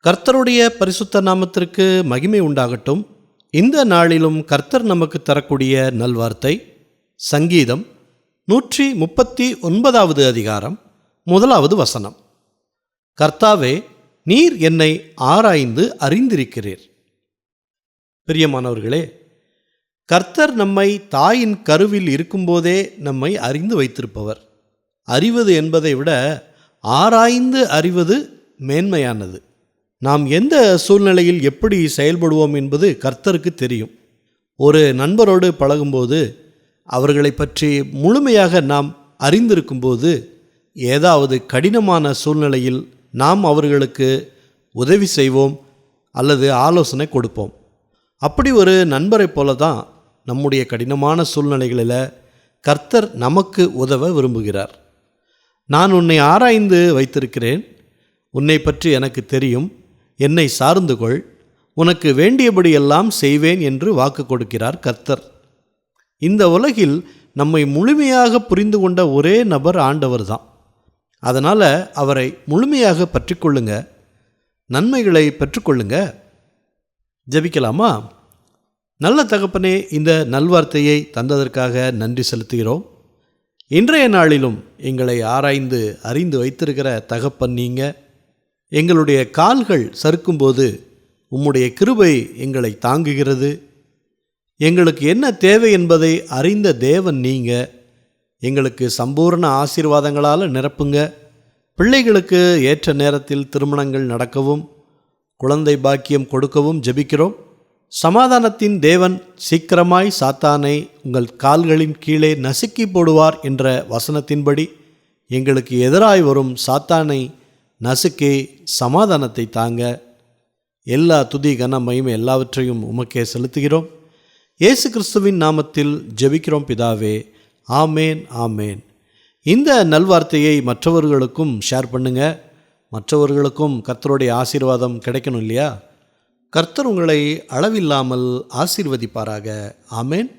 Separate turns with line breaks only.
கர்த்தருடைய பரிசுத்த நாமத்திற்கு மகிமை உண்டாகட்டும். இந்த நாளிலும் கர்த்தர் நமக்கு தரக்கூடிய நல்வார்த்தை சங்கீதம் 139 அதிகாரம் 1வது வசனம். கர்த்தாவே, நீர் என்னை ஆராய்ந்து அறிந்திருக்கிறீர். பிரியமானவர்களே, கர்த்தர் நம்மை தாயின் கருவில் இருக்கும்போதே நம்மை அறிந்து வைத்திருப்பவர். அறிவது என்பதை விட ஆராய்ந்து அறிவது மேன்மையானது. நாம் எந்த சூழ்நிலையில் எப்படி செயல்படுவோம் என்பது கர்த்தருக்கு தெரியும். ஒரு நண்பரோடு பழகும்போது அவர்களை பற்றி முழுமையாக நாம் அறிந்திருக்கும்போது ஏதாவது கடினமான சூழ்நிலையில் நாம் அவர்களுக்கு உதவி செய்வோம் அல்லது ஆலோசனை கொடுப்போம். அப்படி ஒரு நண்பரை போல தான் நம்முடைய கடினமான சூழ்நிலைகளில் கர்த்தர் நமக்கு உதவ விரும்புகிறார். நான் உன்னை ஆராய்ந்து வைத்திருக்கிறேன், உன்னை பற்றி எனக்கு தெரியும், என்னை சார்ந்து கொள், உனக்கு வேண்டியபடி எல்லாம் செய்வேன் என்று வாக்கு கொடுக்கிறார் கர்த்தர். இந்த உலகில் நம்மை முழுமையாக புரிந்து கொண்ட ஒரே நபர் ஆண்டவர் தான். அதனால் அவரை முழுமையாக பற்றிக்கொள்ளுங்க, நன்மைகளை பெற்றுக்கொள்ளுங்க. ஜெபிக்கலாமா? நல்ல தகப்பனே, இந்த நல்வார்த்தையை தந்ததற்காக நன்றி செலுத்துகிறோம். இன்றைய நாளிலும் எங்களை ஆராய்ந்து அறிந்து வைத்திருக்கிற தகப்பன் நீங்கள். எங்களுடைய கால்கள் சறுக்கும்போது உம்முடைய கிருபை எங்களை தாங்குகிறது. எங்களுக்கு என்ன தேவை என்பதை அறிந்த தேவன் நீங்கள். எங்களுக்கு சம்பூர்ண ஆசீர்வாதங்களால் நிரப்புங்க. பிள்ளைகளுக்கு ஏற்ற நேரத்தில் திருமணங்கள் நடக்கவும் குழந்தை பாக்கியம் கொடுக்கவும் ஜெபிக்கிறோம். சமாதானத்தின் தேவன் சீக்கிரமாய் சாத்தானை உங்கள் கால்களின் கீழே நசுக்கி போடுவார் என்ற வசனத்தின்படி எங்களுக்கு எதிராய் வரும் சாத்தானை நசுக்கி சமாதானத்தை தாங்க. எல்லா துதி கன மகிமை எல்லாவற்றையும் உமக்கே செலுத்துகிறோம். இயேசு கிறிஸ்துவின் நாமத்தில் ஜெபிக்கிறோம் பிதாவே, ஆமேன் ஆமேன். இந்த நல்வார்த்தையை மற்றவர்களுக்கும் ஷேர் பண்ணுங்க. மற்றவர்களுக்கும் கர்த்தருடைய ஆசீர்வாதம் கிடைக்கணும் இல்லையா? கர்த்தர் உங்களை அளவில்லாமல் ஆசீர்வதிப்பாராக. ஆமேன்.